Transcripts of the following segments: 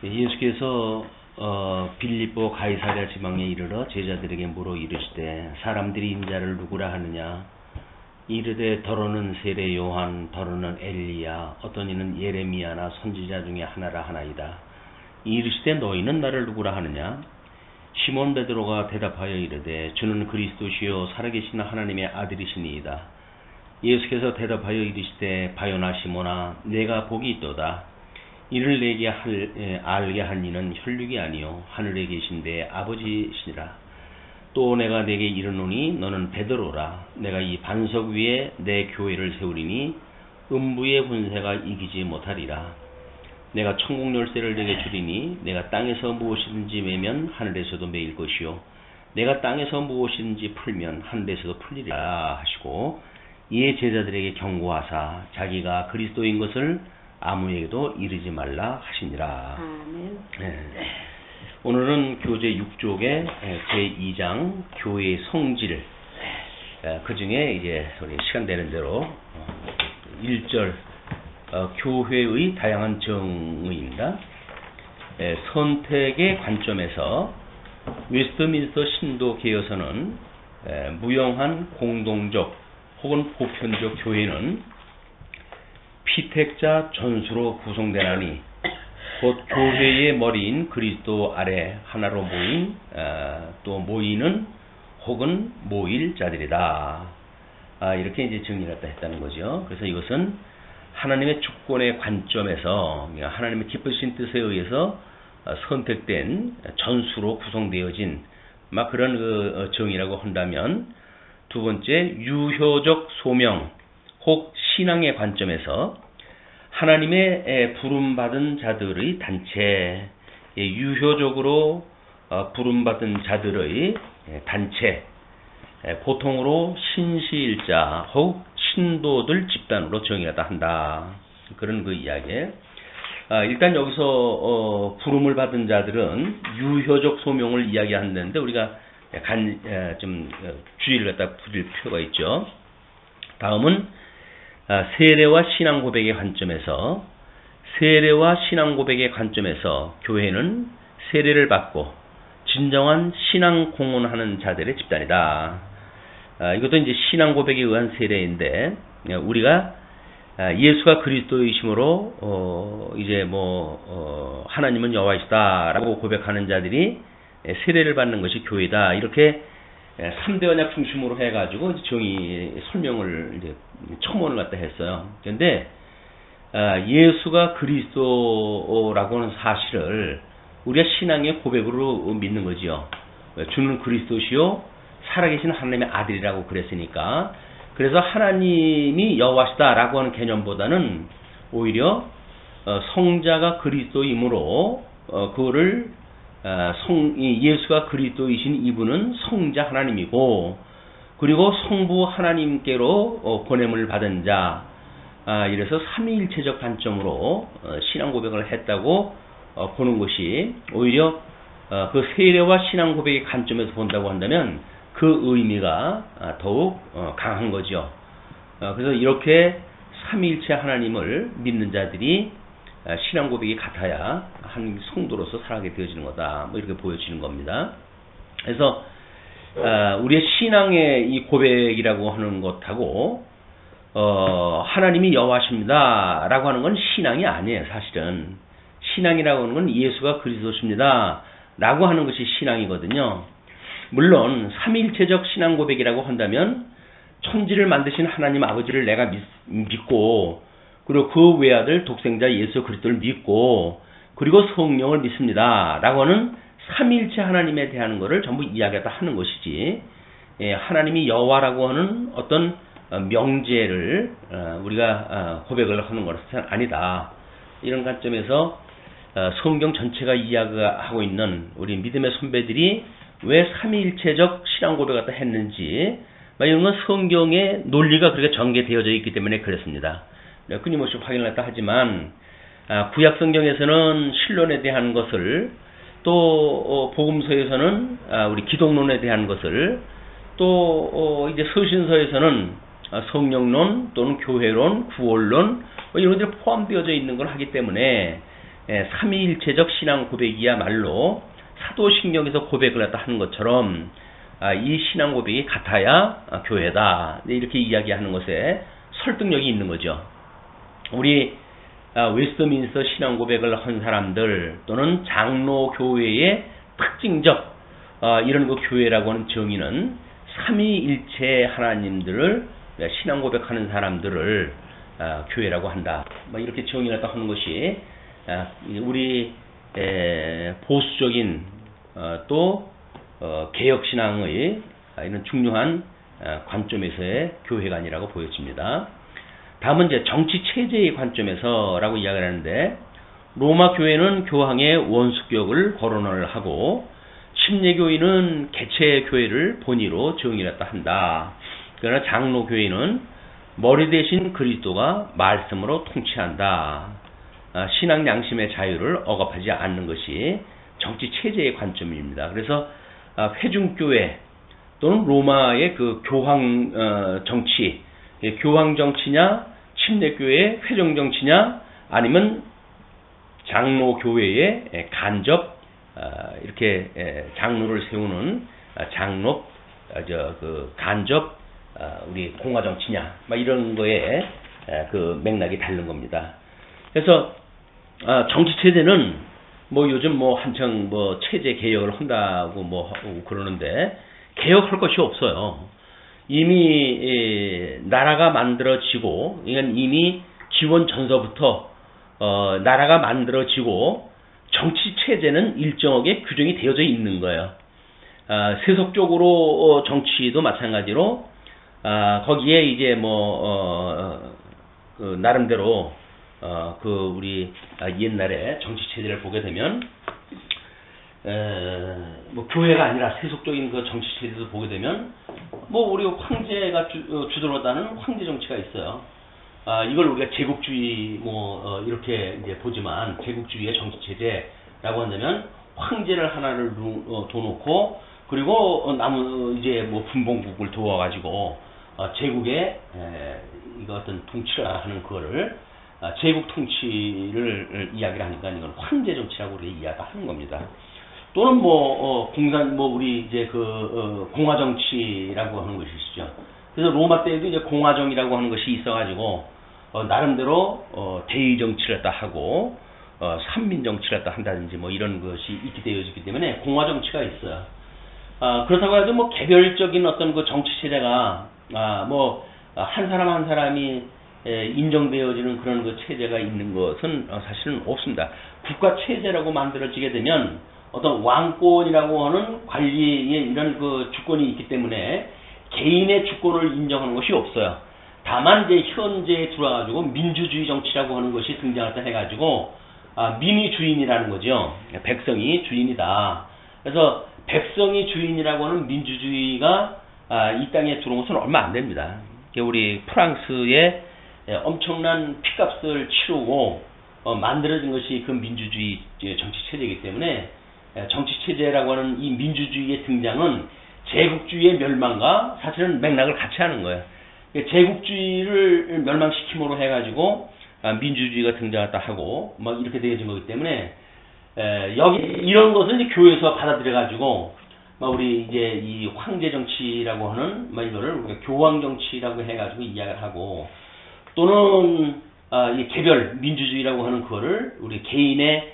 예수께서 빌립보 가이사랴 지방에 이르러 제자들에게 물어 이르시되 사람들이 인자를 누구라 하느냐. 이르되 더러는 세례 요한, 더러는 엘리야, 어떤 이는 예레미야나 선지자 중에 하나라 하나이다. 이르시되 너희는 나를 누구라 하느냐. 시몬 베드로가 대답하여 이르되 주는 그리스도시요 살아계신 하나님의 아들이시니이다. 예수께서 대답하여 이르시되 바요나 시몬아, 내가 복이 있도다. 이를 내게 알게 한 이는 혈육이 아니요 하늘에 계신 내 아버지시니라. 또 내가 내게 이르노니 너는 베드로라. 내가 이 반석 위에 내 교회를 세우리니 음부의 군세가 이기지 못하리라. 내가 천국 열쇠를 내게 주리니 내가 땅에서 무엇이든지 매면 하늘에서도 매일 것이요 내가 땅에서 무엇이든지 풀면 하늘에서도 풀리리라 하시고, 이에 제자들에게 경고하사 자기가 그리스도인 것을 아무에게도 이르지 말라 하시니라. 아멘. 네. 오늘은 교재 6쪽의 제2장 교회의 성질, 그 중에 이제 우리 시간 되는 대로 1절 교회의 다양한 정의입니다. 선택의 관점에서 웨스트민스터 신도 개혁서는 무용한 공동적 혹은 보편적 교회는 피택자 전수로 구성되나니 곧 교회의 머리인 그리스도 아래 하나로 모인 또 모이는 혹은 모일 자들이다. 이렇게 이제 정리를 했다는 거죠. 그래서 이것은 하나님의 주권의 관점에서 하나님의 기쁘신 뜻에 의해서 선택된 전수로 구성되어진 막 그런 그 정의라고 한다면, 두 번째 유효적 소명 혹 신앙의 관점에서 하나님의 부름받은 자들의 단체, 유효적으로 부름받은 자들의 단체, 보통으로 신시일자 혹 신도들 집단으로 정의하다 한다. 그런 그 이야기. 일단 여기서 부름을 받은 자들은 유효적 소명을 이야기하는데 우리가 좀 주의를 갖다 부릴 필요가 있죠. 다음은 세례와 신앙 고백의 관점에서, 세례와 신앙 고백의 관점에서 교회는 세례를 받고 진정한 신앙 공헌하는 자들의 집단이다. 이것도 이제 신앙 고백에 의한 세례인데, 우리가 예수가 그리스도이심으로 이제 하나님은 여호와이시다라고 고백하는 자들이 세례를 받는 것이 교회다. 이렇게 3대 언약 중심으로 해가지고 정의 설명을 이제 첨언을 갖다 했어요. 그런데 예수가 그리스도라고 하는 사실을 우리가 신앙의 고백으로 믿는 거지요. 주는 그리스도시요 살아계신 하나님의 아들이라고 그랬으니까. 그래서 하나님이 여호와시다라고 하는 개념보다는 오히려 성자가 그리스도이므로 그거를 예수가 그리스도이신 이분은 성자 하나님이고, 그리고 성부 하나님께로 보냄을 받은 자, 이래서 삼위일체적 관점으로 신앙 고백을 했다고 보는 것이, 오히려 그 세례와 신앙 고백의 관점에서 본다고 한다면 그 의미가 더욱 강한 거죠. 그래서 이렇게 삼위일체 하나님을 믿는 자들이 신앙 고백이 같아야 한 성도로서 살아가게 되어지는 거다. 이렇게 보여지는 겁니다. 그래서 우리의 신앙의 이 고백이라고 하는 것하고 하나님이 여호와십니다 라고 하는 건 신앙이 아니에요. 사실은 신앙이라고 하는 건 예수가 그리스도십니다 라고 하는 것이 신앙이거든요. 물론 삼위일체적 신앙 고백이라고 한다면 천지를 만드신 하나님 아버지를 내가 믿고, 그리고 그 외아들 독생자 예수 그리스도를 믿고, 그리고 성령을 믿습니다 라고 하는 삼위일체 하나님에 대한 것을 전부 이야기하다 하는 것이지, 하나님이 여호와라고 하는 어떤 명제를 우리가 고백을 하는 것은 아니다. 이런 관점에서 성경 전체가 이야기하고 있는 우리 믿음의 선배들이 왜 삼위일체적 신앙 고백을 갖다 했는지, 이런 건 성경의 논리가 그렇게 전개되어져 있기 때문에 그렇습니다. 끊임없이 확인을 갖다 하지만 구약 성경에서는 신론에 대한 것을, 또 복음서에서는 우리 기독론에 대한 것을, 또 이제 서신서에서는 성령론 또는 교회론, 구원론 이런 것들이 포함되어져 있는 걸 하기 때문에 삼위일체적 신앙 고백이야말로 사도신경에서 고백을 갖다 하는 것처럼 이 신앙 고백이 같아야 교회다. 이렇게 이야기하는 것에 설득력이 있는 거죠. 우리 웨스트민스터 신앙 고백을 한 사람들 또는 장로 교회의 특징적 이런 그 교회라고 하는 정의는 삼위일체 하나님들을 신앙 고백하는 사람들을 교회라고 한다. 이렇게 정의를 갖다 하는 것이 우리 보수적인 또 개혁신앙의 이런 중요한 관점에서의 교회가 아니라고 보여집니다. 다음은 이제 정치체제의 관점에서라고 이야기를 하는데, 로마 교회는 교황의 원수격을 거론을 하고 침례교인은 개체교회를 본의로 정의했다 한다. 그러나 장로교회는 머리 대신 그리스도가 말씀으로 통치한다. 신앙 양심의 자유를 억압하지 않는 것이 정치체제의 관점입니다. 그래서 회중교회 또는 로마의 그 교황 정치, 교황 정치냐, 침례교회의 회중 정치냐, 아니면 장로교회의 간접 이렇게 장로를 세우는 장로 그 간접 우리 공화 정치냐, 이런 거에 그 맥락이 다른 겁니다. 그래서 정치 체제는 요즘 한창 체제 개혁을 한다고 그러는데 개혁할 것이 없어요. 이미 나라가 만들어지고, 이건 이미 기원 전서부터 나라가 만들어지고 정치 체제는 일정하게 규정이 되어져 있는 거예요. 세속적으로 정치도 마찬가지로 거기에 이제 그 나름대로 우리 옛날에 정치 체제를 보게 되면 교회가 아니라 세속적인 그 정치 체제도 보게 되면 우리 황제가 주도하다는 황제 정치가 있어요. 이걸 우리가 제국주의 이렇게 이제 보지만, 제국주의의 정치 체제라고 한다면 황제를 하나를 둬놓고, 그리고 이제 분봉국을 도와가지고 제국의 이거 어떤 통치를 하는 그거를 제국 통치를 이야기를 하니까 이건 황제 정치라고 우리가 이야기하는 겁니다. 또는 우리 이제 공화 정치라고 하는 것이 있죠. 그래서 로마 때에도 이제 공화정이라고 하는 것이 있어가지고 나름대로 대의 정치를 했다 하고 삼민 정치를 했다 한다든지 이런 것이 있게 되어지기 때문에 공화 정치가 있어요. 그렇다고 해도 개별적인 어떤 그 정치 체제가 한 사람 한 사람이 인정되어지는 그런 그 체제가 있는 것은 사실은 없습니다. 국가 체제라고 만들어지게 되면 어떤 왕권이라고 하는 관리의 이런 그 주권이 있기 때문에 개인의 주권을 인정하는 것이 없어요. 다만 이제 현재에 들어와가지고 민주주의 정치라고 하는 것이 등장했다 해가지고 민이 주인이라는 거죠. 백성이 주인이다. 그래서 백성이 주인이라고 하는 민주주의가 이 땅에 들어온 것은 얼마 안 됩니다. 우리 프랑스의 엄청난 피값을 치르고 만들어진 것이 그 민주주의 정치 체제이기 때문에 정치 체제라고 하는 이 민주주의의 등장은 제국주의의 멸망과 사실은 맥락을 같이 하는 거예요. 제국주의를 멸망시킴으로 해가지고 민주주의가 등장했다 하고 이렇게 되어진 거기 때문에 여기 이런 것을 이제 교회에서 받아들여가지고 우리 이제 이 황제 정치라고 하는 이거를 우리가 교황 정치라고 해가지고 이야기를 하고, 또는 이 개별 민주주의라고 하는 그거를 우리 개인의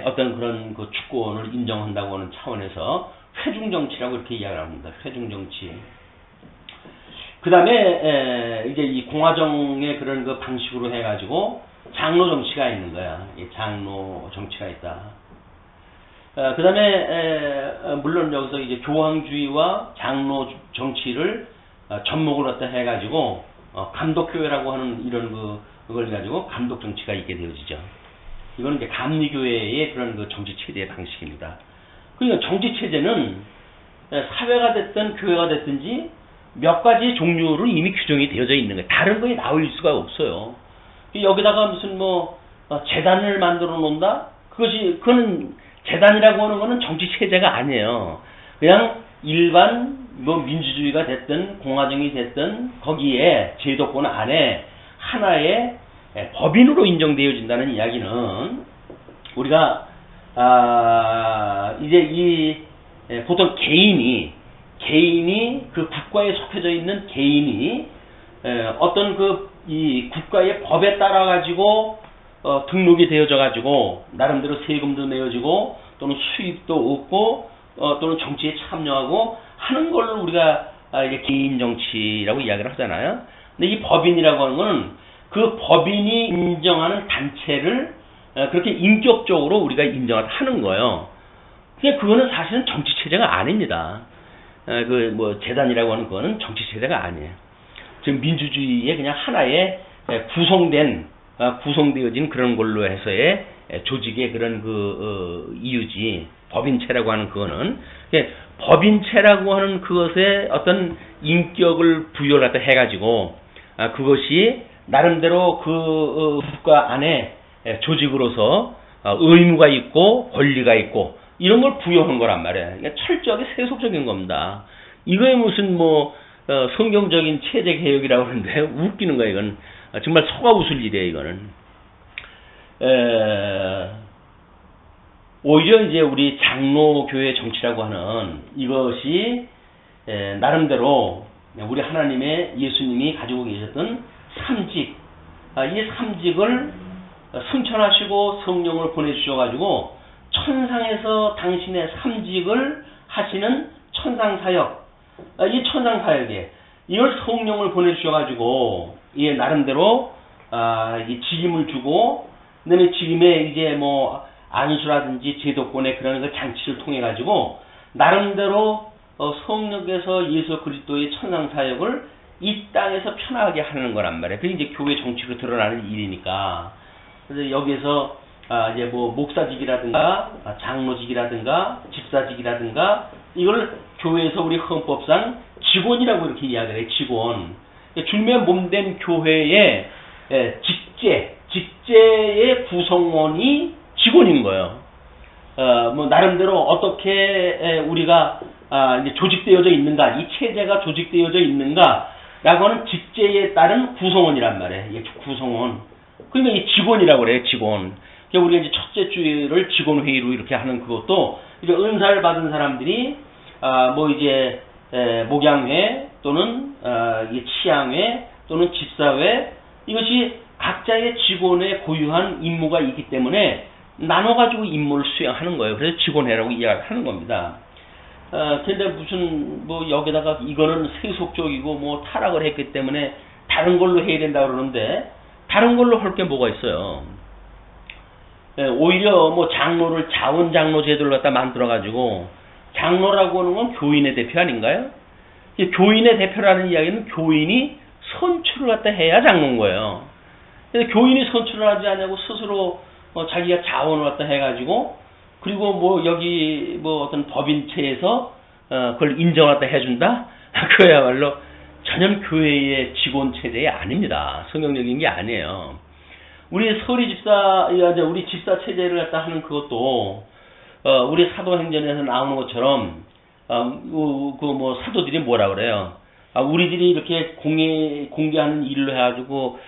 어떤 그런 그 주권을 인정한다고 하는 차원에서 회중 정치라고 이렇게 이야기를 합니다. 회중 정치. 그 다음에 이제 이 공화정의 그런 그 방식으로 해가지고 장로 정치가 있는 거야. 이 장로 정치가 있다. 그 다음에 물론 여기서 이제 교황주의와 장로 정치를 접목을 갖다 해가지고 감독교회라고 하는 이런 그걸 가지고 감독 정치가 있게 되어지죠. 이거는 이제 감리교회의 그런 그 정치 체제의 방식입니다. 그러니까 정치 체제는 사회가 됐든 교회가 됐든지 몇 가지 종류로 이미 규정이 되어져 있는 거예요. 다른 거에 나올 수가 없어요. 여기다가 무슨 재단을 만들어 놓는다? 그거는 재단이라고 하는 거는 정치 체제가 아니에요. 그냥 일반 민주주의가 됐든 공화정이 됐든 거기에 제도권 안에 하나의 법인으로 인정되어진다는 이야기는 우리가 이제 보통 개인이 그 국가에 속해져 있는 개인이 어떤 이 국가의 법에 따라 가지고 등록이 되어져 가지고 나름대로 세금도 내어지고 또는 수입도 얻고 또는 정치에 참여하고 하는 걸 우리가 이제 개인 정치라고 이야기를 하잖아요. 근데 이 법인이라고 하는 거는 그 법인이 인정하는 단체를 그렇게 인격적으로 우리가 인정하는 거예요. 그러니까 그거는 사실은 정치 체제가 아닙니다. 재단이라고 하는 거는 정치 체제가 아니에요. 지금 민주주의의 그냥 하나의 구성되어진 그런 걸로 해서의 조직의 그런 이유지. 법인체라고 하는 그거는 법인체라고 하는 그것에 어떤 인격을 부여를 갖다 해가지고 그것이 나름대로 그 국가 안에 조직으로서 의무가 있고 권리가 있고 이런 걸 부여한 거란 말이에요. 그러니까 철저하게 세속적인 겁니다. 이거에 무슨 성경적인 체제 개혁이라고 하는데 웃기는 거예요. 이건 정말 속아 웃을 일이에요. 이거는 오히려 이제 우리 장로교회 정치라고 하는 이것이 나름대로 우리 하나님의 예수님이 가지고 계셨던 삼직, 이 삼직을 승천하시고 성령을 보내주셔가지고 천상에서 당신의 삼직을 하시는 천상사역, 이 천상사역에 이걸 성령을 보내주셔가지고 나름대로 이 직임을 주고 그다음에 직임에 이제 안수라든지 제도권의 그런 그 장치를 통해 가지고 나름대로 성령께서 예수 그리스도의 천상사역을 이 땅에서 편하게 하는 거란 말이에요. 그게 이제 교회 정치로 드러나는 일이니까. 그래서 여기에서 이제 목사직이라든가 장로직이라든가 집사직이라든가 이걸 교회에서 우리 헌법상 직원이라고 이렇게 이야기를 해요. 직원. 줄면 몸된 교회의 직제의 구성원이 직원인 거예요. 나름대로 어떻게 우리가 이제 조직되어져 있는가, 이 체제가 조직되어져 있는가라고 하는 직제에 따른 구성원이란 말이에요. 구성원. 그러니까 이 직원이라고 그래요. 직원. 그러니까 우리가 이제 첫째 주일을 직원회의로 이렇게 하는 그것도 이제 은사를 받은 사람들이 이제 목양회 또는 치양회 또는 집사회 이것이 각자의 직원의 고유한 임무가 있기 때문에 나눠가지고 임무를 수행하는 거예요. 그래서 직원회라고 이야기하는 겁니다. 근데 무슨 여기다가 이거는 세속적이고 타락을 했기 때문에 다른 걸로 해야 된다 그러는데 다른 걸로 할 게 뭐가 있어요. 오히려 장로를 자원장로 제도를 갖다 만들어가지고 장로라고 하는 건 교인의 대표 아닌가요? 교인의 대표라는 이야기는 교인이 선출을 갖다 해야 장로인 거예요. 그래서 교인이 선출을 하지 않냐고 스스로 자기가 자원을 갖다 해가지고 그리고 여기 어떤 법인체에서 그걸 인정을 갖다 해준다? 그야말로 전혀 교회의 직원 체제가 아닙니다. 성경적인 게 아니에요. 우리 서리 집사, 우리 집사 체제를 갖다 하는 그것도 우리 사도행전에서 나오는 것처럼 사도들이 뭐라 그래요? 우리들이 이렇게 공개하는 일로 해가지고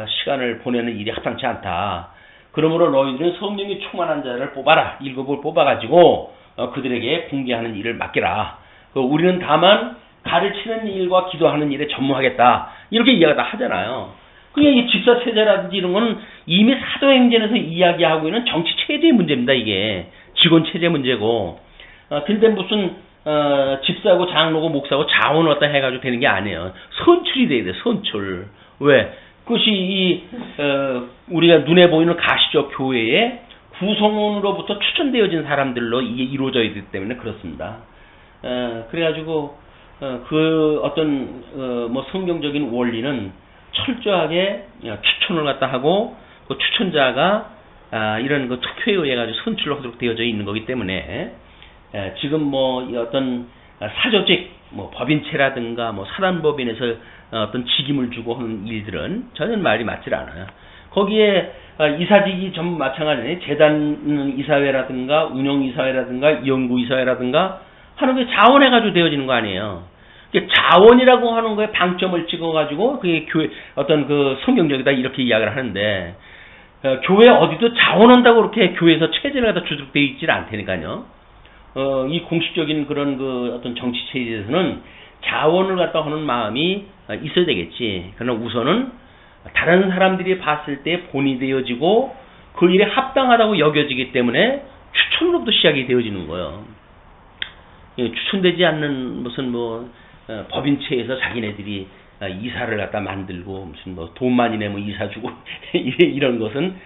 시간을 보내는 일이 합당치 않다. 그러므로 너희들은 성령이 충만한 자를 뽑아라. 7을 뽑아가지고 그들에게 공개하는 일을 맡기라. 우리는 다만 가르치는 일과 기도하는 일에 전무하겠다. 이렇게 이야기가 다 하잖아요. 그게 이 집사 체제라든지 이런 거는 이미 사도행전에서 이야기하고 있는 정치 체제의 문제입니다. 이게 직원 체제 문제고. 근데 무슨 집사고 장로고 목사고 자원을 갖다 해가지고 되는 게 아니에요. 선출이 돼야 돼. 선출. 왜? 그것이 우리가 눈에 보이는 가시적 교회의 구성원으로부터 추천되어진 사람들로 이게 이루어져야 되기 때문에 그렇습니다. 그래가지고 그 어떤 성경적인 원리는 철저하게 추천을 갖다 하고 그 추천자가 이런 투표에 의해 가지고 선출을 하도록 되어져 있는 거기 때문에 지금 어떤 사조직 법인체라든가 사단법인에서 어떤 직임을 주고 하는 일들은 전혀 말이 맞질 않아요. 거기에 이사직이 전부 마찬가지네. 재단 이사회라든가 운영 이사회라든가 연구 이사회라든가 하는 게 자원해가지고 되어지는 거 아니에요. 자원이라고 하는 거에 방점을 찍어가지고 그게 교회 어떤 그 성경적이다 이렇게 이야기를 하는데 교회 어디도 자원한다고 그렇게 교회에서 체제를 갖다 주축되어 있질 않다니까요. 이 공식적인 그런 그 어떤 정치 체제에서는 자원을 갖다 하는 마음이 있어야 되겠지. 그러나 우선은 다른 사람들이 봤을 때 본이 되어지고 그 일에 합당하다고 여겨지기 때문에 추천으로부터 시작이 되어지는 거예요. 추천되지 않는 무슨 뭐 법인체에서 자기네들이 이사를 갖다 만들고 무슨 뭐 돈 많이 내면 이사 주고 이런 것은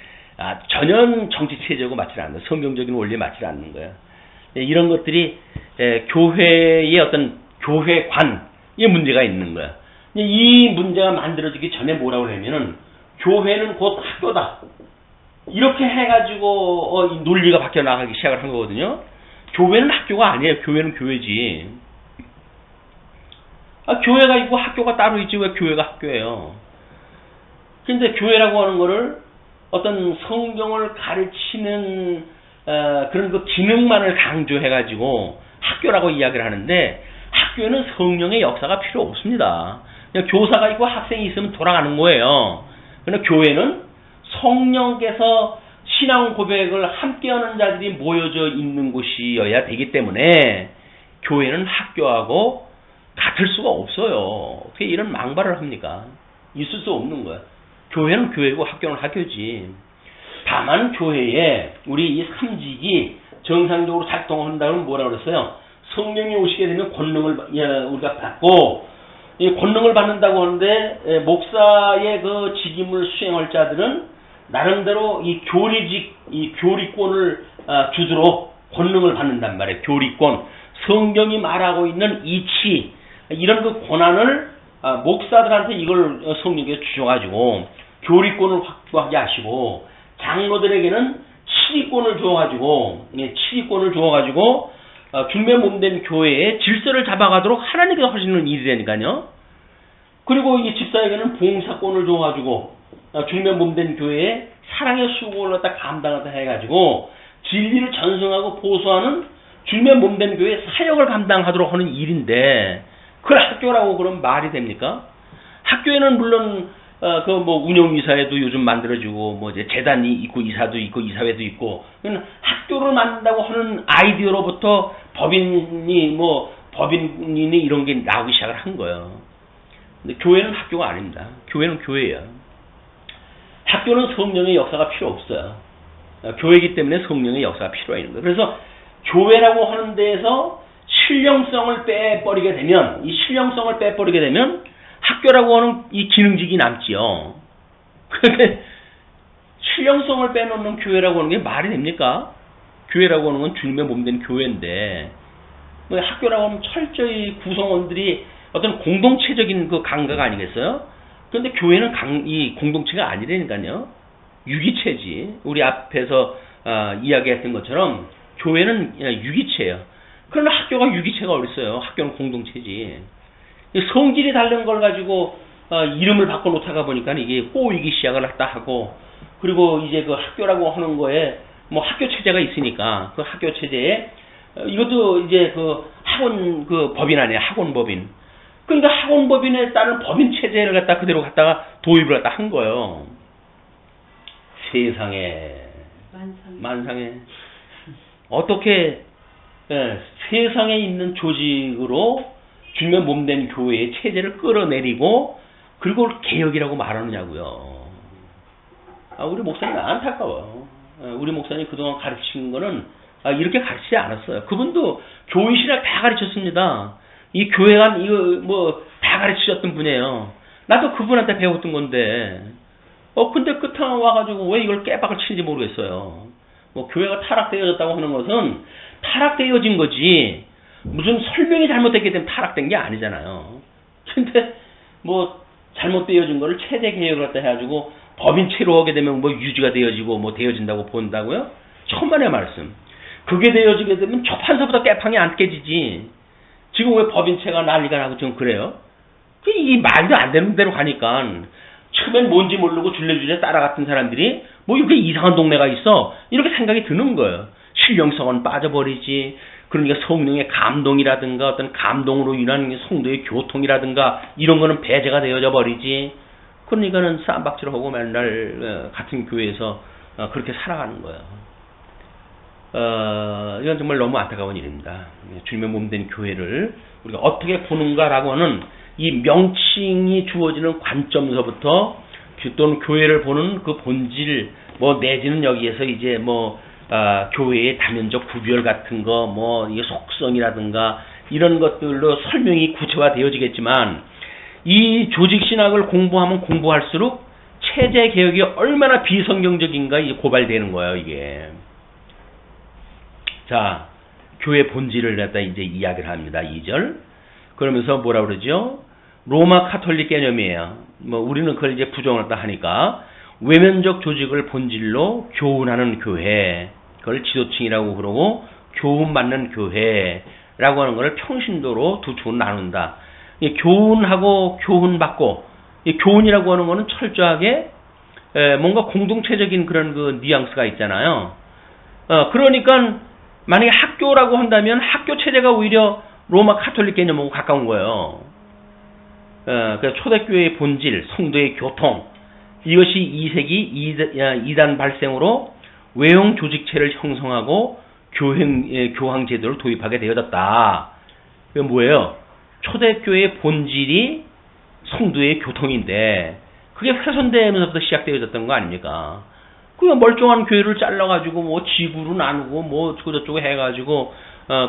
전혀 정치 체제하고 맞지 않는, 성경적인 원리에 맞지 않는 거야. 이런 것들이 교회의 어떤 교회관의 문제가 있는 거야. 이 문제가 만들어지기 전에 뭐라고 그러냐면은 교회는 곧 학교다. 이렇게 해가지고 이 논리가 바뀌어 나가기 시작을 한 거거든요. 교회는 학교가 아니에요. 교회는 교회지. 교회가 있고 학교가 따로 있지 왜 교회가 학교예요. 근데 교회라고 하는 거를 어떤 성경을 가르치는 그런 그 기능만을 강조해가지고 학교라고 이야기를 하는데 학교에는 성령의 역사가 필요 없습니다. 그냥 교사가 있고 학생이 있으면 돌아가는 거예요. 그러나 교회는 성령께서 신앙 고백을 함께하는 자들이 모여져 있는 곳이어야 되기 때문에 교회는 학교하고 같을 수가 없어요. 어떻게 이런 망발을 합니까? 있을 수 없는 거야. 교회는 교회고 학교는 학교지. 다만 교회에 우리 이 삼직이 정상적으로 작동한다면 뭐라고 그랬어요? 성령이 오시게 되면 권능을 우리가 받고, 이 권능을 받는다고 하는데 목사의 그 직임을 수행할 자들은 나름대로 이 교리직, 이 교리권을 주도록 권능을 받는단 말이에요. 교리권. 성경이 말하고 있는 이치, 이런 그 권한을 목사들한테 이걸 성령께서 주셔가지고 교리권을 확보하게 하시고, 장로들에게는 치리권을 주어가지고, 주님의 몸된 교회의 질서를 잡아가도록 하나님께서 하시는 일이라니까요. 그리고 이 집사에게는 봉사권을 줘가지고 주님의 몸된 교회에 사랑의 수고를 갖다 감당하다 해가지고 진리를 전승하고 보수하는 주님의 몸된 교회의 사역을 감당하도록 하는 일인데, 그걸 학교라고 그러면 말이 됩니까? 학교에는 물론 그 뭐 운영이사회도 요즘 만들어지고 뭐 이제 재단이 있고 이사도 있고 이사회도 있고, 학교를 만든다고 하는 아이디어로부터 법인이 이런 게 나오기 시작을 한 거예요. 근데 교회는 학교가 아닙니다. 교회는 교회예요. 학교는 성령의 역사가 필요 없어요. 교회이기 때문에 성령의 역사가 필요해 있는 거예요. 그래서 교회라고 하는 데에서 신령성을 빼버리게 되면 학교라고 하는 이 기능직이 남지요. 그런데 신령성을 빼놓는 교회라고 하는 게 말이 됩니까? 교회라고 하는 건 주님의 몸된 교회인데, 학교라고 하면 철저히 구성원들이 어떤 공동체적인 그 강가가 아니겠어요? 그런데 교회는 이 공동체가 아니라니까요. 유기체지. 우리 앞에서 이야기했던 것처럼 교회는 유기체예요. 그러나 학교가 유기체가 어딨어요? 학교는 공동체지. 성질이 다른 걸 가지고 이름을 바꿔놓다가 보니까 이게 꼬이기 시작을 했다 하고, 그리고 이제 그 학교라고 하는 거에 뭐 학교 체제가 있으니까 그 학교 체제에 이것도 이제 그 학원 그 법인 아니에요? 학원 법인. 그러니까 학원 법인에 따른 법인 체제를 갖다 그대로 갖다가 도입을 갖다 한 거예요. 세상에 만상에 어떻게 세상에 있는 조직으로 주님의 몸된 교회의 체제를 끌어내리고 그리고 개혁이라고 말하느냐고요. 우리 목사님 안타까워요. 우리 목사님 그동안 가르친 거는 이렇게 가르치지 않았어요. 그분도 교인신학 다 가르쳤습니다. 이 교회관 이거 뭐 다 가르치셨던 분이에요. 나도 그분한테 배웠던 건데 근데 끝에 와가지고 왜 이걸 깨박을 치는지 모르겠어요. 뭐 교회가 타락되어졌다고 하는 것은 타락되어진 거지 무슨 설명이 잘못됐기 때문에 타락된 게 아니잖아요. 근데 뭐 잘못되어진 거를 체제 개혁을 갖다 해가지고 법인체로 하게 되면 뭐 유지가 되어지고 뭐 되어진다고 본다고요? 천만의 말씀. 그게 되어지게 되면 접한서부터 깨팡이 안 깨지지. 지금 왜 법인체가 난리가 나고 좀 그래요? 이 말도 안 되는 대로 가니까 처음엔 뭔지 모르고 줄레줄레 따라갔던 사람들이 뭐 이렇게 이상한 동네가 있어 이렇게 생각이 드는 거예요. 신령성은 빠져버리지. 그러니까 성령의 감동이라든가 어떤 감동으로 인한 성도의 교통이라든가 이런 거는 배제가 되어져 버리지. 그러니까는 쌈박질하고 맨날 같은 교회에서 그렇게 살아가는 거예요. 이건 정말 너무 안타까운 일입니다. 주님의 몸된 교회를 우리가 어떻게 보는가라고 하는 이 명칭이 주어지는 관점서부터 또는 교회를 보는 그 본질, 내지는 여기에서 이제 교회의 다면적 구별 같은 거, 이게 속성이라든가 이런 것들로 설명이 구체화되어지겠지만, 이 조직신학을 공부하면 공부할수록 체제 개혁이 얼마나 비성경적인가 이제 고발되는 거예요, 이게. 자, 교회 본질을 갖다 이제 이야기를 합니다. 2절. 그러면서 뭐라 그러죠? 로마 카톨릭 개념이에요. 우리는 그걸 이제 부정을 했다 하니까, 외면적 조직을 본질로 교훈하는 교회, 그걸 지도층이라고 그러고, 교훈받는 교회라고 하는 것을 평신도로 두 축으로 나눈다. 교훈하고 교훈받고, 교훈이라고 하는 것은 철저하게 뭔가 공동체적인 그런 그 뉘앙스가 있잖아요. 그러니까 만약에 학교라고 한다면 학교 체제가 오히려 로마 카톨릭 개념하고 가까운 거예요. 초대교회의 본질, 성도의 교통, 이것이 2세기 이단 발생으로 외형 조직체를 형성하고 교황 제도를 도입하게 되어졌다. 그게 뭐예요? 초대교회의 본질이 성도의 교통인데 그게 훼손되면서부터 시작되어졌던 거 아닙니까? 그 멀쩡한 교회를 잘라가지고 지구로 나누고 저쩌고 해가지고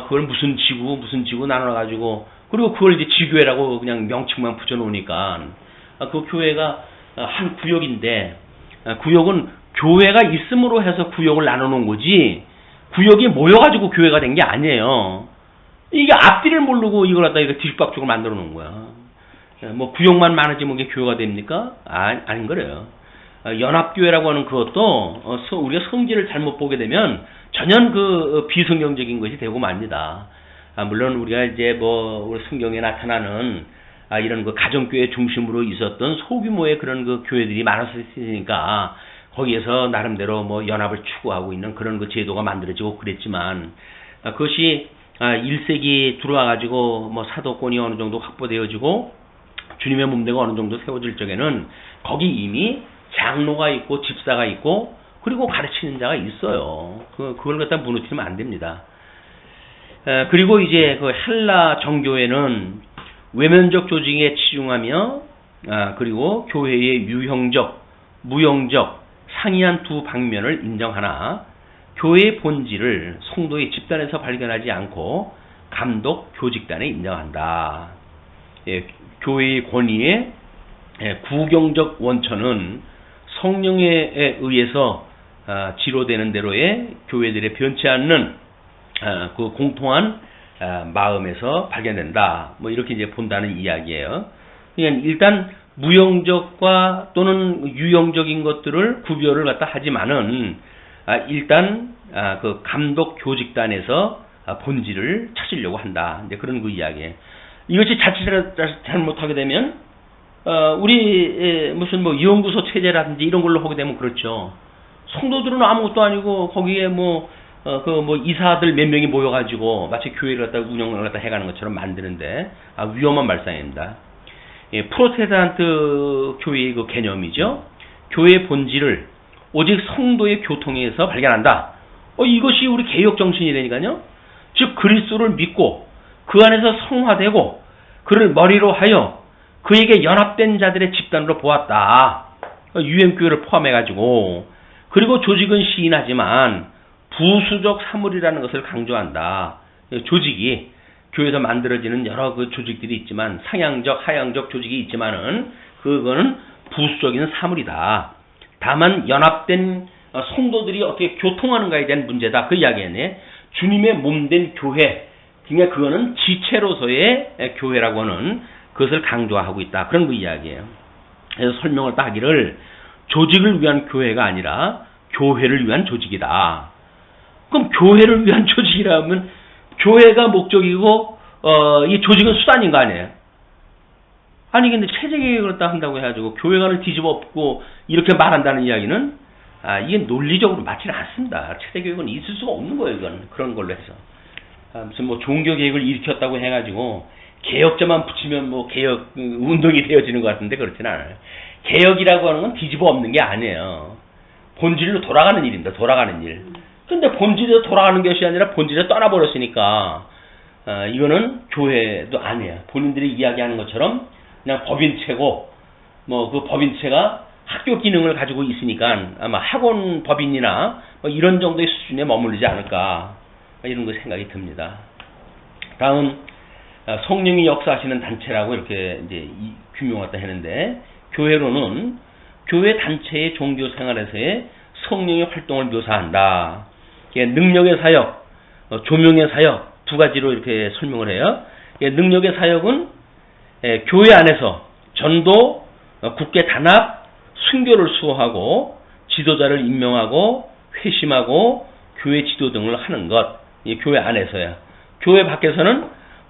그걸 무슨 지구 나눠가지고 그리고 그걸 이제 지교회라고 그냥 명칭만 붙여놓으니까 그 교회가 한 구역인데 구역은 교회가 있음으로 해서 구역을 나눠놓은 거지 구역이 모여가지고 교회가 된 게 아니에요. 이게 앞뒤를 모르고 이걸 갖다 이렇게 뒤죽박죽을 만들어 놓은 거야. 구역만 많아지면 이게 교회가 됩니까? 아닌 거래요. 연합교회라고 하는 그것도 우리가 성질을 잘못 보게 되면 전혀 그 비성경적인 것이 되고 맙니다. 물론 우리가 이제 우리 성경에 나타나는 이런 그 가정교회 중심으로 있었던 소규모의 그런 그 교회들이 많았으니까 거기에서 나름대로 연합을 추구하고 있는 그런 그 제도가 만들어지고 그랬지만 그것이 1세기 들어와가지고 사도권이 어느 정도 확보되어지고 주님의 몸대가 어느 정도 세워질 적에는 거기 이미 장로가 있고 집사가 있고 그리고 가르치는 자가 있어요. 그걸 갖다 무너뜨리면 안 됩니다. 그리고 이제 그 헬라 정교회는 외면적 조직에 치중하며 그리고 교회의 유형적, 무형적, 상이한 두 방면을 인정하나 교회의 본질을 성도의 집단에서 발견하지 않고 감독 교직단에 인정한다. 교회의 권위의 구경적 원천은 성령에 의해서 지로되는 대로의 교회들의 변치 않는 그 공통한 마음에서 발견된다. 이렇게 이제 본다는 이야기예요. 그러니까 일단 무형적과 또는 유형적인 것들을 구별을 갖다 하지만은 일단 그 감독 교직단에서 본질을 찾으려고 한다. 이제 그런 그 이야기예요. 이것이 자칫 잘못하게 되면 우리 무슨 연구소 체제라든지 이런 걸로 하게 되면 그렇죠. 성도들은 아무것도 아니고 거기에 이사들 몇 명이 모여가지고 마치 교회를 갖다 운영을 갖다 해가는 것처럼 만드는데 위험한 발상입니다. 프로테스탄트 교회의 그 개념이죠. 교회의 본질을 오직 성도의 교통에서 발견한다. 이것이 우리 개혁 정신이라니까요. 즉 그리스도를 믿고 그 안에서 성화되고 그를 머리로 하여 그에게 연합된 자들의 집단으로 보았다. 유행교회를 포함해가지고 그리고 조직은 시인하지만 부수적 사물이라는 것을 강조한다. 조직이 교회에서 만들어지는 여러 그 조직들이 있지만 상향적, 하향적 조직이 있지만은 그거는 부수적인 사물이다. 다만 연합된 성도들이 어떻게 교통하는가에 대한 문제다. 그 이야기였네. 주님의 몸된 교회. 그러니까 그거는 지체로서의 교회라고 하는 그것을 강조하고 있다. 그런 그 이야기예요. 그래서 설명을 딱 하기를 조직을 위한 교회가 아니라 교회를 위한 조직이다. 그럼 교회를 위한 조직이라면 교회가 목적이고 이 조직은 수단인 거 아니에요? 아니 근데 체제개혁을 딱 한다고 해가지고 교회관을 뒤집어 엎고 이렇게 말한다는 이야기는 이게 논리적으로 맞지는 않습니다. 체제개혁은 있을 수가 없는 거예요. 이건 그런 걸로 해서 무슨 종교개혁을 일으켰다고 해가지고 개혁자만 붙이면 개혁 운동이 되어지는 것 같은데 그렇진 않아요. 개혁이라고 하는 건 뒤집어 엎는 게 아니에요. 본질로 돌아가는 일입니다. 돌아가는 일. 근데 본질에서 돌아가는 것이 아니라 본질에 떠나버렸으니까 이거는 교회도 아니에요. 본인들이 이야기하는 것처럼 그냥 법인체고 뭐 그 법인체가 학교 기능을 가지고 있으니까 아마 학원 법인이나 뭐 이런 정도의 수준에 머무르지 않을까 이런 거 생각이 듭니다. 다음 성령이 역사하시는 단체라고 이렇게 이제 규명했다 했는데 교회로는 교회 단체의 종교 생활에서의 성령의 활동을 묘사한다. 능력의 사역, 조명의 사역 두 가지로 이렇게 설명을 해요. 능력의 사역은 교회 안에서 전도, 국계 단합, 순교를 수호하고 지도자를 임명하고 회심하고 교회 지도 등을 하는 것. 교회 안에서야. 교회 밖에서는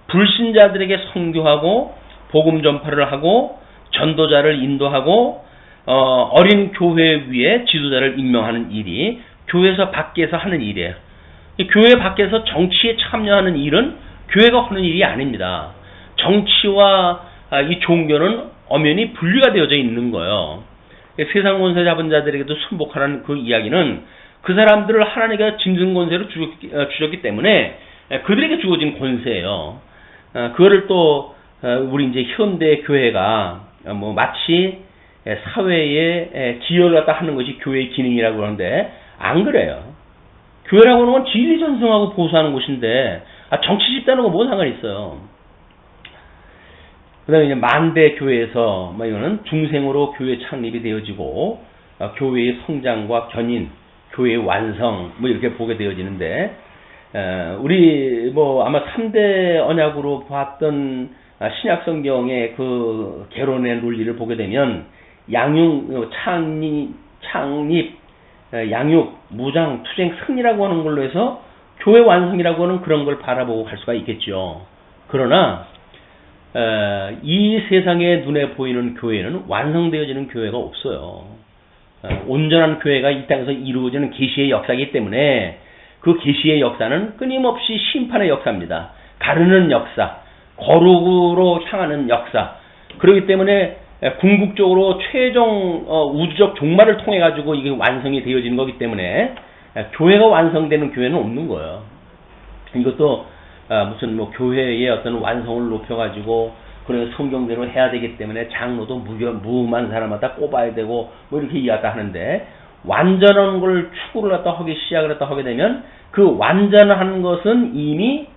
불신자들에게 선교하고 복음 전파를 하고 전도자를 인도하고 어린 교회 위에 지도자를 임명하는 일이 교회에서 밖에서 하는 일이에요. 교회 밖에서 정치에 참여하는 일은 교회가 하는 일이 아닙니다. 정치와 이 종교는 엄연히 분리가 되어져 있는 거예요. 세상 권세 잡은 자들에게도 순복하라는 그 이야기는 그 사람들을 하나님께서 짐승 권세로 주셨기 때문에 그들에게 주어진 권세예요. 그거를 또 우리 이제 현대 교회가 뭐 마치 사회에 기여를 갖다 하는 것이 교회의 기능이라고 그러는데 안 그래요. 교회라고 하는 건 진리 전승하고 보수하는 곳인데 정치 집단하고 뭔 상관이 있어요. 그 다음에 이제 만대 교회에서 뭐 이거는 중생으로 교회 창립이 되어지고 교회의 성장과 견인, 교회의 완성 뭐 이렇게 보게 되어지는데 우리 뭐 아마 3대 언약으로 봤던 신약 성경의 그 개론의 논리를 보게 되면 양육, 창립, 양육, 무장, 투쟁, 승리라고 하는 걸로 해서 교회 완성이라고 하는 그런 걸 바라보고 갈 수가 있겠죠. 그러나 이 세상에 눈에 보이는 교회는 완성되어지는 교회가 없어요. 온전한 교회가 이 땅에서 이루어지는 계시의 역사이기 때문에 그 계시의 역사는 끊임없이 심판의 역사입니다. 가르는 역사, 거룩으로 향하는 역사. 그렇기 때문에 궁극적으로 최종 우주적 종말을 통해 가지고 이게 완성이 되어지는 거기 때문에 교회가 완성되는 교회는 없는 거예요. 이것도 무슨 뭐 교회의 어떤 완성을 높여 가지고 그런 성경대로 해야 되기 때문에 장로도 무음한 사람마다 꼽아야 되고 뭐 이렇게 이야기하다 하는데 완전한 걸 추구를 갖다 하기 시작을 갖다 하게 되면 그 완전한 것은 이미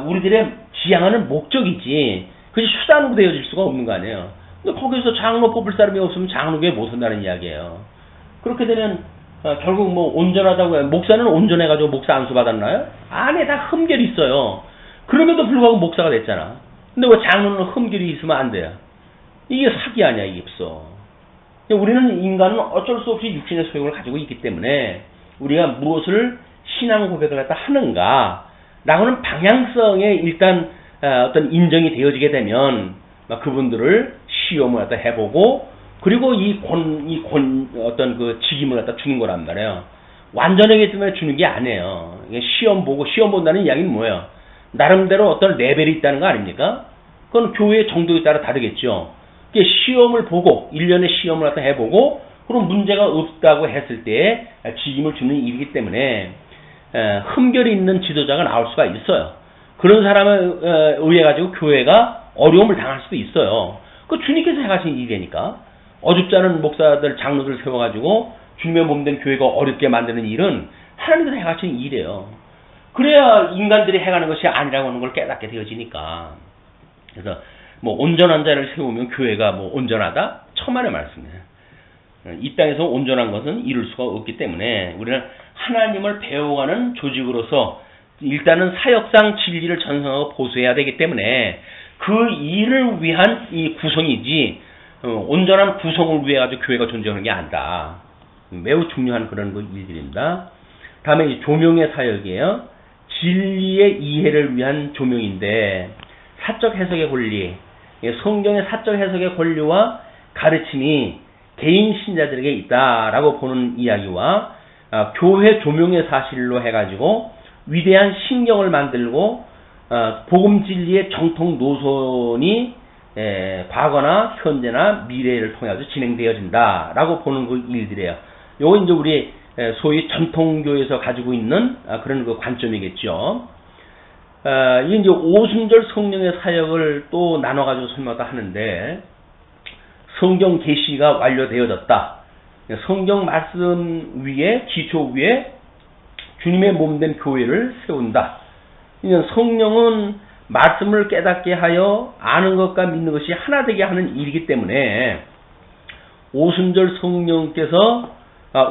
우리들의 지향하는 목적이지 그것이 수단으로 되어질 수가 없는 거 아니에요. 근데 거기서 장로 뽑을 사람이 없으면 장로교에 못 온다는 이야기예요. 그렇게 되면 결국 뭐 온전하다고 해요. 목사는 온전해가지고 목사 안수 받았나요? 안에 다 흠결이 있어요. 그럼에도 불구하고 목사가 됐잖아. 근데 왜 장로는 흠결이 있으면 안 돼요? 이게 사기 아니야, 이게 없어. 우리는 인간은 어쩔 수 없이 육신의 소욕을 가지고 있기 때문에 우리가 무엇을 신앙 고백을 갖다 하는가 라고는 방향성에 일단 어떤 인정이 되어지게 되면 그분들을 시험을 갖다 해보고 그리고 어떤 그 직임을 갖다 주는 거란 말이에요. 완전하기 때문에 주는 게 아니에요. 시험 보고 시험 본다는 이야기는 뭐예요? 나름대로 어떤 레벨이 있다는 거 아닙니까? 그건 교회의 정도에 따라 다르겠죠. 시험을 보고 1년의 시험을 갖다 해보고 그럼 문제가 없다고 했을 때 직임을 주는 일이기 때문에 흠결이 있는 지도자가 나올 수가 있어요. 그런 사람에 의해 가지고 교회가 어려움을 당할 수도 있어요. 그 주님께서 해가신 일이니까 어줍지 않은 목사들, 장로들 세워가지고 주님의 몸된 교회가 어렵게 만드는 일은 하나님께서 해가신 일이에요. 그래야 인간들이 해가는 것이 아니라고 하는 걸 깨닫게 되어지니까. 그래서 뭐 온전한 자를 세우면 교회가 뭐 온전하다? 천만의 말씀이에요. 이 땅에서 온전한 것은 이룰 수가 없기 때문에 우리는 하나님을 배워가는 조직으로서 일단은 사역상 진리를 전성하고 보수해야 되기 때문에 그 일을 위한 이 구성이지 온전한 구성을 위해 가지고 교회가 존재하는 게 아니다. 매우 중요한 그런 일들입니다. 다음에 이 조명의 사역이에요. 진리의 이해를 위한 조명인데 사적 해석의 권리, 성경의 사적 해석의 권리와 가르침이 개인 신자들에게 있다라고 보는 이야기와 교회 조명의 사실로 해가지고 위대한 신경을 만들고 복음 진리의 정통 노선이 과거나 현재나 미래를 통해서 진행되어진다라고 보는 그 일들이에요. 요거 이제 우리 소위 전통교에서 가지고 있는 그런 그 관점이겠죠. 이 이제 오순절 성령의 사역을 또 나눠가지고 설명을 하는데, 성경 계시가 완료되어졌다. 성경 말씀 위에, 기초 위에 주님의 몸된 교회를 세운다. 성령은 말씀을 깨닫게 하여 아는 것과 믿는 것이 하나 되게 하는 일이기 때문에, 오순절 성령께서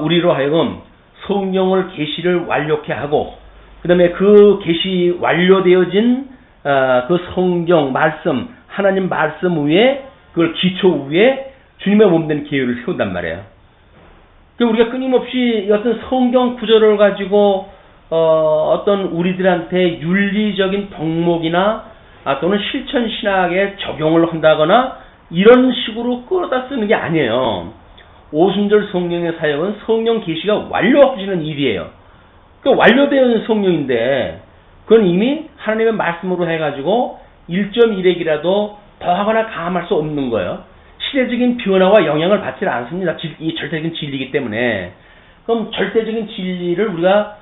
우리로 하여금 성령을 계시를 완료케 하고, 그 다음에 그 계시 완료되어진 그 성경 말씀, 하나님 말씀 위에, 그걸 기초 위에 주님의 몸된 교회를 세운단 말이에요. 우리가 끊임없이 어떤 성경 구절을 가지고 어떤 우리들한테 윤리적인 덕목이나 또는 실천 신학에 적용을 한다거나 이런 식으로 끌어다 쓰는 게 아니에요. 오순절 성령의 사역은 성령 계시가 완료하시는 일이에요. 그 완료되는 성령인데, 그건 이미 하나님의 말씀으로 해가지고 1.1핵이라도 더하거나 가함할 수 없는 거예요. 시대적인 변화와 영향을 받지 않습니다. 이 절대적인 진리이기 때문에. 그럼 절대적인 진리를 우리가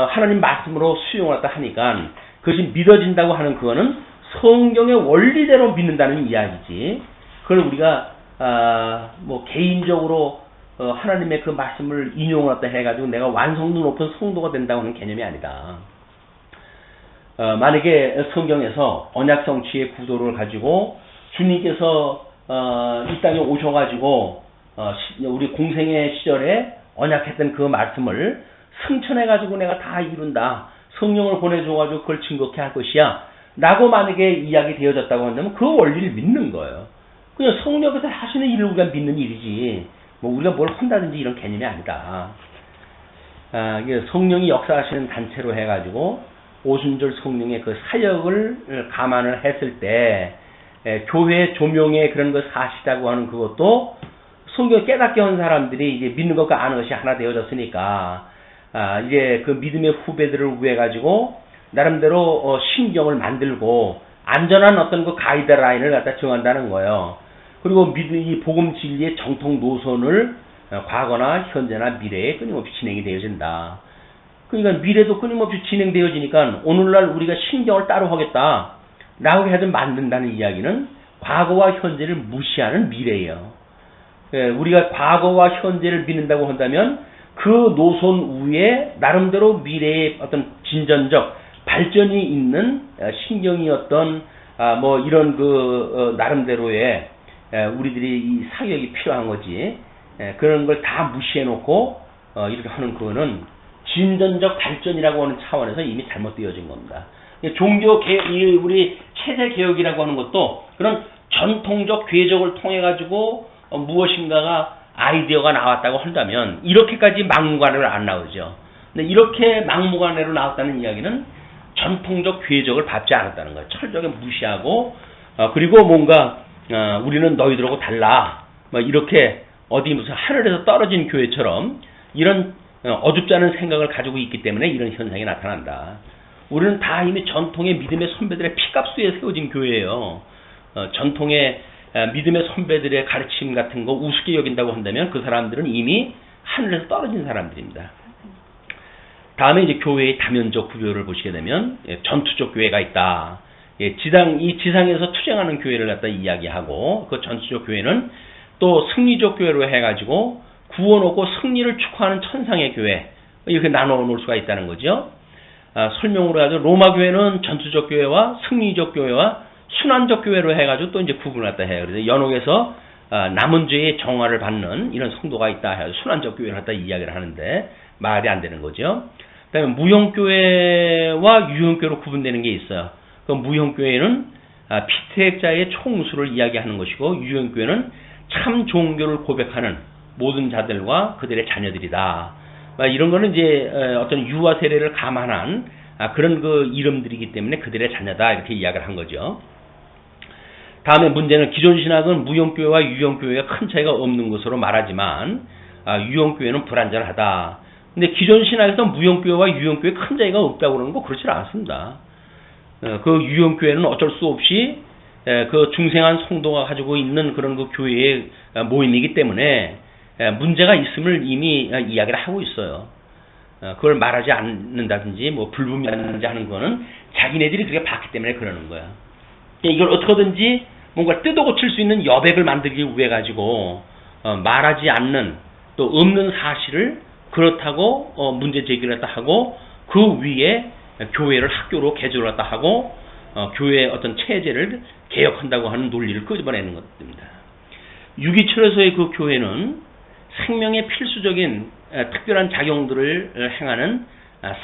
하나님 말씀으로 수용하다 하니까 그것이 믿어진다고 하는 그거는 성경의 원리대로 믿는다는 이야기지. 그걸 우리가 뭐 개인적으로 하나님의 그 말씀을 인용하다 해가지고 내가 완성도 높은 성도가 된다고 하는 개념이 아니다. 만약에 성경에서 언약 성취의 구도를 가지고 주님께서 이 땅에 오셔가지고 우리 공생의 시절에 언약했던 그 말씀을 승천해가지고 내가 다 이룬다, 성령을 보내줘가지고 그걸 증거케 할 것이야 라고 만약에 이야기 되어졌다고 한다면 그 원리를 믿는 거예요. 그냥 성령께서 하시는 일을 우리가 믿는 일이지 뭐 우리가 뭘 한다든지 이런 개념이 아니다. 성령이 역사하시는 단체로 해가지고 오순절 성령의 그 사역을 감안을 했을 때 교회 조명의 그런 것 사시다고 하는 그것도 성경을 깨닫게 한 사람들이 이제 믿는 것과 아는 것이 하나 되어졌으니까 이제 그 믿음의 후배들을 위해 가지고 나름대로 신경을 만들고 안전한 어떤 그 가이드라인을 갖다 정한다는 거예요. 그리고 이 복음 진리의 정통 노선을 과거나 현재나 미래에 끊임없이 진행이 되어진다. 그러니까 미래도 끊임없이 진행되어지니까 오늘날 우리가 신경을 따로 하겠다 라고 해서 만든다는 이야기는 과거와 현재를 무시하는 미래예요. 우리가 과거와 현재를 믿는다고 한다면 그 노선 위에 나름대로 미래의 어떤 진전적 발전이 있는 신경이 어떤 뭐 이런 그 나름대로의 우리들이 이 사역이 필요한 거지. 그런 걸 다 무시해 놓고 이렇게 하는 그거는 진전적 발전이라고 하는 차원에서 이미 잘못되어진 겁니다. 종교 개혁, 우리 체제 개혁이라고 하는 것도 그런 전통적 궤적을 통해 가지고 무엇인가가 아이디어가 나왔다고 한다면 이렇게까지 막무가내로 안 나오죠. 근데 이렇게 막무가내로 나왔다는 이야기는 전통적 궤적을 밟지 않았다는 거예요. 철저하게 무시하고 그리고 뭔가 우리는 너희들하고 달라 뭐 이렇게 어디 무슨 하늘에서 떨어진 교회처럼 이런 어줍지 않은 생각을 가지고 있기 때문에 이런 현상이 나타난다. 우리는 다 이미 전통의 믿음의 선배들의 피값수에 세워진 교회예요. 전통의 믿음의 선배들의 가르침 같은 거 우습게 여긴다고 한다면 그 사람들은 이미 하늘에서 떨어진 사람들입니다. 다음에 이제 교회의 다면적 구조를 보시게 되면 전투적 교회가 있다. 이 지상에서 투쟁하는 교회를 갖다 이야기하고 그 전투적 교회는 또 승리적 교회로 해가지고 구원하고 승리를 축하하는 천상의 교회 이렇게 나눠 놓을 수가 있다는 거죠. 설명으로 해가지고 로마 교회는 전투적 교회와 승리적 교회와 순환적 교회로 해가지고 또 이제 구분을 갖다 해요. 그래서 연옥에서 남은 죄의 정화를 받는 이런 성도가 있다 해서 순환적 교회를 갖다 이야기를 하는데 말이 안 되는 거죠. 그다음에 무형교회와 유형교회로 구분되는 게 있어요. 그 무형교회는 피태자의 총수를 이야기하는 것이고 유형교회는 참 종교를 고백하는 모든 자들과 그들의 자녀들이다. 이런 거는 이제 어떤 유아 세례를 감안한 그런 그 이름들이기 때문에 그들의 자녀다 이렇게 이야기를 한 거죠. 다음에 문제는 기존 신학은 무형교회와 유형교회가 큰 차이가 없는 것으로 말하지만 유형교회는 불완전하다. 근데 기존 신학에서 무형교회와 유형교회 큰 차이가 없다고 그러는 거 그렇지 않습니다. 그 유형교회는 어쩔 수 없이 그 중생한 성도가 가지고 있는 그런 그 교회의 모임이기 때문에 문제가 있음을 이미 이야기를 하고 있어요. 그걸 말하지 않는다든지 뭐 불분명하는지 하는 거는 자기네들이 그렇게 봤기 때문에 그러는 거야. 이걸 어떻게든지 뭔가 뜯어 고칠 수 있는 여백을 만들기 위해 가지고 말하지 않는 또 없는 사실을 그렇다고 문제 제기를 했다 하고 그 위에 교회를 학교로 개조를 했다 하고 교회의 어떤 체제를 개혁한다고 하는 논리를 끄집어내는 것입니다. 유기철에서의 그 교회는 생명의 필수적인 특별한 작용들을 행하는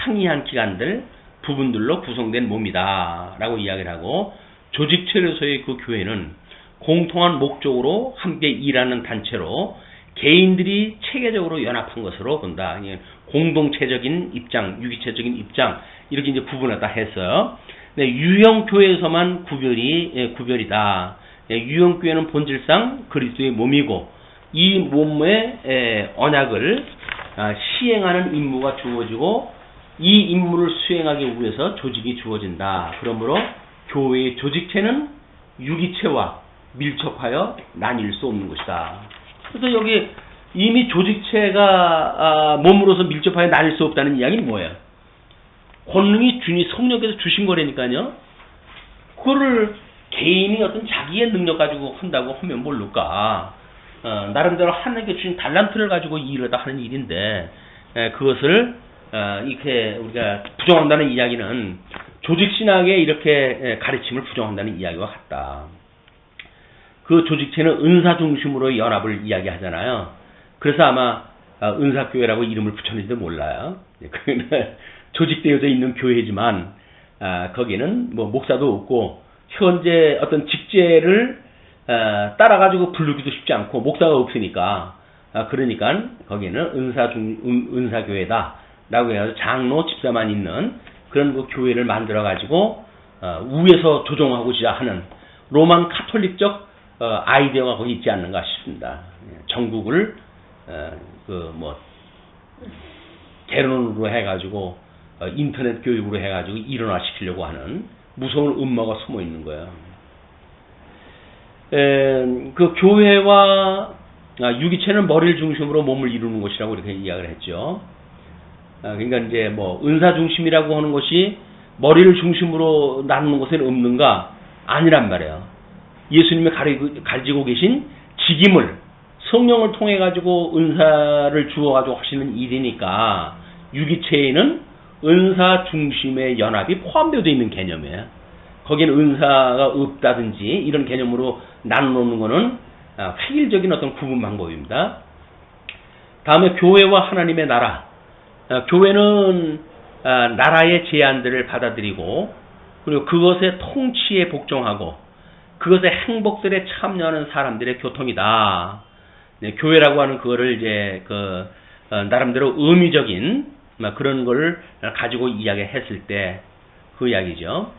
상이한 기관들, 부분들로 구성된 몸이다 라고 이야기를 하고, 조직체로서의 그 교회는 공통한 목적으로 함께 일하는 단체로 개인들이 체계적으로 연합한 것으로 본다. 공동체적인 입장, 유기체적인 입장 이렇게 이제 구분했다 했어요. 네, 유형교회에서만 구별이다. 유형교회는 본질상 그리스도의 몸이고 이 몸의 언약을 시행하는 임무가 주어지고 이 임무를 수행하기 위해서 조직이 주어진다. 그러므로 교회의 조직체는 유기체와 밀접하여 나뉠 수 없는 것이다. 그래서 여기 이미 조직체가 몸으로서 밀접하여 나뉠 수 없다는 이야기는 뭐예요? 권능이 주니 성령께서 주신 거라니까요. 그거를 개인이 어떤 자기의 능력 가지고 한다고 하면 모를까. 나름대로 하나님께 주신 달란트를 가지고 일을 다 하는 일인데 그것을 이렇게 우리가 부정한다는 이야기는 조직신학의 이렇게 가르침을 부정한다는 이야기와 같다. 그 조직체는 은사 중심으로 연합을 이야기하잖아요. 그래서 아마 은사교회라고 이름을 붙였는지도 몰라요. 조직되어져 있는 교회지만 거기는 뭐 목사도 없고 현재 어떤 직제를 따라가지고 부르기도 쉽지 않고 목사가 없으니까 그러니까 거기는 은사교회다 라고 해서 장로 집사만 있는 그런 그 교회를 만들어 가지고 위에서 조종하고자 하는 로만 카톨릭적 아이디어가 거기 있지 않는가 싶습니다. 전국을 개론으로 해가지고 인터넷 교육으로 해가지고 일원화시키려고 하는 무서운 음모가 숨어 있는 거예요. 그 교회와 유기체는 머리를 중심으로 몸을 이루는 것이라고 이렇게 이야기를 했죠. 그러니까 이제 뭐 은사 중심이라고 하는 것이 머리를 중심으로 나누는 것에는 없는가? 아니란 말이에요. 예수님이 가지고 계신 직임을 성령을 통해 가지고 은사를 주어 가지고 하시는 일이니까 유기체에는 은사 중심의 연합이 포함되어 있는 개념이에요. 거기는 은사가 없다든지 이런 개념으로 나누는 것은 획일적인 어떤 구분 방법입니다. 다음에 교회와 하나님의 나라. 교회는 나라의 제안들을 받아들이고 그리고 그것의 통치에 복종하고 그것의 행복들에 참여하는 사람들의 교통이다. 교회라고 하는 그거를 이제 나름대로 의미적인 그런 걸 가지고 이야기했을 때 그 이야기죠.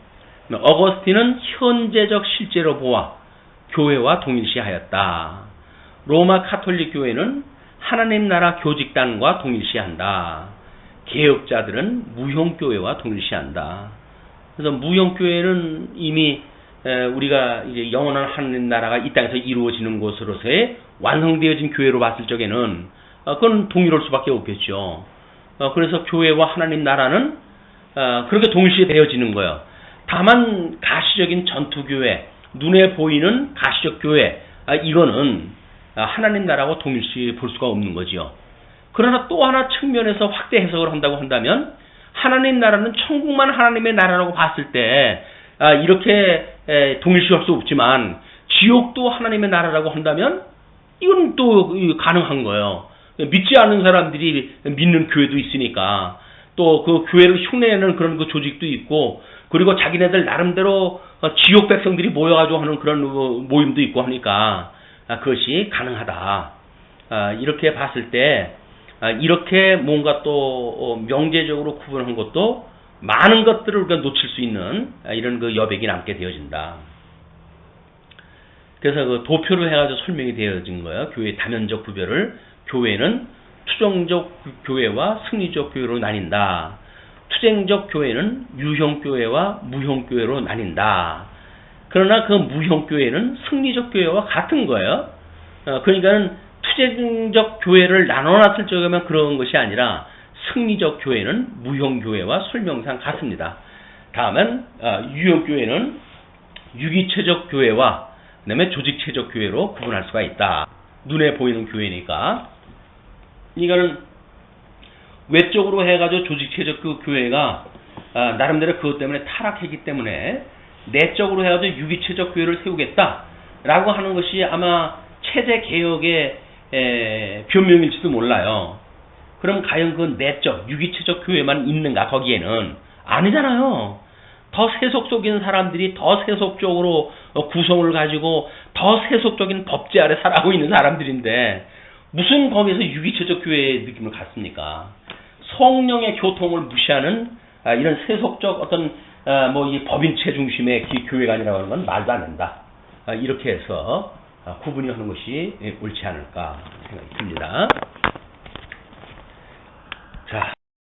어거스틴은 현재적 실제로 보아 교회와 동일시하였다. 로마 카톨릭 교회는 하나님 나라 교직단과 동일시한다. 개혁자들은 무형교회와 동일시한다. 그래서 무형교회는 이미 우리가 이제 영원한 하나님 나라가 이 땅에서 이루어지는 곳으로서의 완성되어진 교회로 봤을 적에는 그건 동일할 수밖에 없겠죠. 그래서 교회와 하나님 나라는 그렇게 동일시되어지는 거예요. 다만 가시적인 전투교회, 눈에 보이는 가시적 교회, 이거는 하나님 나라하고 동일시 볼 수가 없는 거죠. 그러나 또 하나 측면에서 확대 해석을 한다고 한다면 하나님 나라는 천국만 하나님의 나라라고 봤을 때 이렇게 동일시할 수 없지만 지옥도 하나님의 나라라고 한다면 이건 또 가능한 거예요. 믿지 않는 사람들이 믿는 교회도 있으니까 또 그 교회를 흉내내는 그런 그 조직도 있고 그리고 자기네들 나름대로 지옥 백성들이 모여가지고 하는 그런 모임도 있고 하니까 그것이 가능하다. 이렇게 봤을 때 이렇게 뭔가 또 명제적으로 구분한 것도 많은 것들을 우리가 놓칠 수 있는 이런 그 여백이 남게 되어진다. 그래서 그 도표를 해가지고 설명이 되어진 거예요. 교회의 다면적 구별을. 교회는 투정적 교회와 승리적 교회로 나뉜다. 투쟁적 교회는 유형교회와 무형교회로 나뉜다. 그러나 그 무형교회는 승리적 교회와 같은 거예요. 그러니까는 체제적 교회를 나눠놨을 적에만 그런 것이 아니라 승리적 교회는 무형교회와 술명상 같습니다. 다음은 유형교회는 유기체적 교회와 그 다음에 조직체적 교회로 구분할 수가 있다. 눈에 보이는 교회니까. 이거는 외적으로 해가지고 조직체적 그 교회가 나름대로 그것 때문에 타락했기 때문에 내적으로 해가지고 유기체적 교회를 세우겠다라고 하는 것이 아마 체제 개혁의 변명일지도 몰라요. 그럼 과연 그 내적 유기체적 교회만 있는가? 거기에는 아니잖아요. 더 세속적인 사람들이 더 세속적으로 구성을 가지고 더 세속적인 법제 아래 살아가고 있는 사람들인데 무슨 거기서 유기체적 교회의 느낌을 갖습니까? 성령의 교통을 무시하는 이런 세속적 어떤 이 법인체 중심의 교회가 아니라고 하는 건 말도 안 된다. 이렇게 해서 구분이 하는 것이 옳지 않을까 생각이 듭니다. 자.